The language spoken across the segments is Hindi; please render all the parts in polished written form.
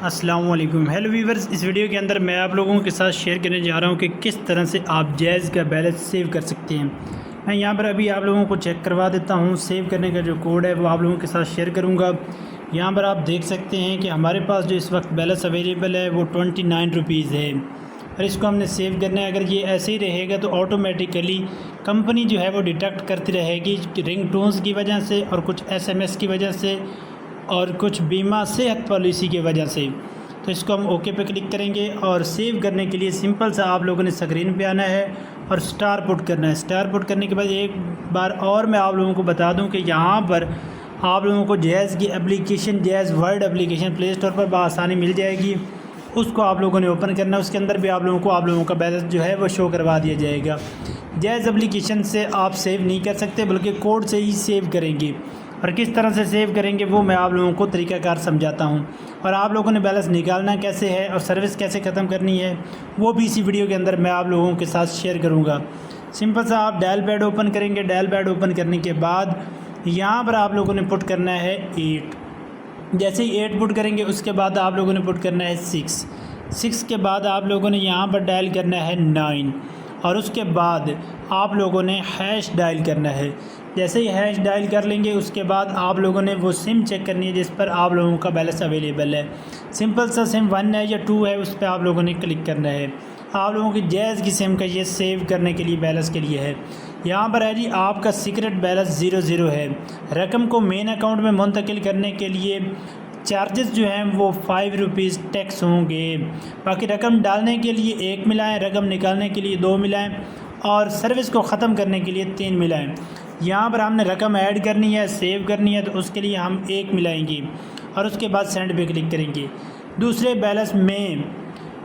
अस्सलाम वालेकुम। हेलो वीवर्स, इस वीडियो के अंदर मैं आप लोगों के साथ शेयर करने जा रहा हूं कि किस तरह से आप जैज़ का बैलेंस सेव कर सकते हैं। मैं यहां पर अभी आप लोगों को चेक करवा देता हूं। सेव करने का जो कोड है वो आप लोगों के साथ शेयर करूंगा। यहां पर आप देख सकते हैं कि हमारे पास जो इस वक्त बैलेंस अवेलेबल है वो 29 रुपीज़ है और इसको हमने सेव करना है। अगर ये ऐसे ही रहेगा तो ऑटोमेटिकली कंपनी जो है वो डिटेक्ट करती रहेगी रिंग टोन्स की वजह से और कुछ SMS की वजह से और कुछ बीमा सेहत पॉलिसी की वजह से। तो इसको हम ओके पे क्लिक करेंगे और सेव करने के लिए सिंपल सा आप लोगों ने स्क्रीन पे आना है और स्टार पुट करना है। स्टार पुट करने के बाद एक बार और मैं आप लोगों को बता दूं कि यहाँ पर आप लोगों को जैज़ की application, jazz world application play store पर बआसानी मिल जाएगी। उसको आप लोगों ने ओपन करना है। उसके अंदर भी आप लोगों का बैलेंस जो है वो शो करवा दिया जाएगा। जैज़ एप्लीकेशन से आप सेव नहीं कर सकते बल्कि कोड से ही सेव करेंगे और किस तरह से सेव करेंगे वो मैं आप लोगों को तरीक़ाकार समझाता हूं। और आप लोगों ने बैलेंस निकालना कैसे है और सर्विस कैसे ख़त्म करनी है वो भी इसी वीडियो के अंदर मैं आप लोगों के साथ शेयर करूंगा। सिंपल सा आप डायल पैड ओपन करेंगे। डायल पैड ओपन करने के बाद यहाँ पर आप लोगों ने पुट करना है 8। जैसे ही 8 पुट करेंगे उसके बाद आप लोगों ने पुट करना है 6 के बाद आप लोगों ने यहाँ पर डायल करना है 9 और उसके बाद आप लोगों ने हैश डायल करना है। जैसे ही हैश डायल कर लेंगे उसके बाद आप लोगों ने वो सिम चेक करनी है जिस पर आप लोगों का बैलेंस अवेलेबल है। सिंपल सा सिम 1 है या 2 है उस पर आप लोगों ने क्लिक करना है। आप लोगों की जैज़ की सिम का ये सेव करने के लिए बैलेंस के लिए है। यहाँ पर है जी आपका सीक्रेट बैलेंस 00 है। रकम को मेन अकाउंट में मुंतकिल करने के लिए चार्जेस जो हैं वो 5 रुपीज़ टैक्स होंगे। बाकी रकम डालने के लिए 1 मिलाएँ, रकम निकालने के लिए 2 मिलाएँ और सर्विस को ख़त्म करने के लिए 3 मिलाएँ। यहाँ पर हमने रकम ऐड करनी है, सेव करनी है तो उसके लिए हम 1 मिलाएंगे और उसके बाद सेंड पे क्लिक करेंगे। दूसरे बैलेंस में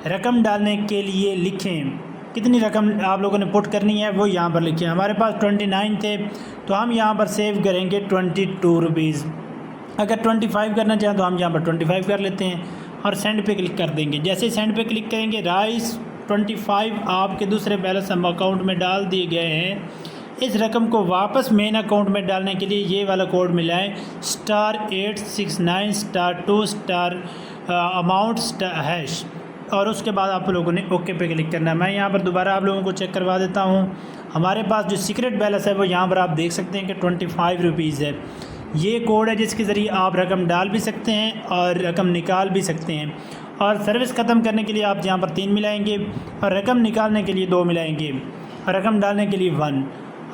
रकम डालने के लिए लिखें कितनी रकम आप लोगों ने पुट करनी है वो यहाँ पर लिखें। हमारे पास 29 थे तो हम यहाँ पर सेव करेंगे 22 रुपीज़। अगर 25 करना चाहें तो हम यहाँ पर 25 कर लेते हैं और सेंड पे क्लिक कर देंगे। जैसे ही सेंड पे क्लिक करेंगे राइस 25 आपके दूसरे बैलेंस अकाउंट में डाल दिए गए हैं। इस रकम को वापस मेन अकाउंट में डालने के लिए ये वाला कोड मिलाएं *869*2* अमाउंट हैश और उसके बाद आप लोगों ने ओके पे क्लिक करना है। मैं यहाँ पर दोबारा आप लोगों को चेक करवा देता हूँ। हमारे पास जो सीक्रेट बैलेंस है वो यहाँ पर आप देख सकते हैं कि 25 रुपीज़ है। ये कोड है जिसके ज़रिए आप रकम डाल भी सकते हैं और रकम निकाल भी सकते हैं। और सर्विस ख़त्म करने के लिए आप यहाँ पर 3 मिलाएंगे और रकम निकालने के लिए 2 मिलाएंगे और रकम डालने के लिए 1।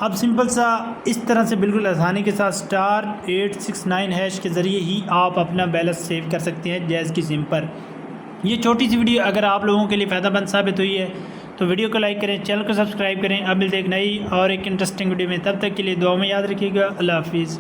अब सिंपल सा इस तरह से बिल्कुल आसानी के साथ *869 हैश के ज़रिए ही आप अपना बैलेंस सेव कर सकते हैं जैज़ की सिम पर। ये छोटी सी वीडियो अगर आप लोगों के लिए फ़ायदेमंद साबित हुई है तो वीडियो को लाइक करें, चैनल को सब्सक्राइब करें। अब मिलते एक नई और एक इंटरेस्टिंग वीडियो में, तब तक के लिए दुआ में याद रखिएगा। अल्लाह हाफिज़।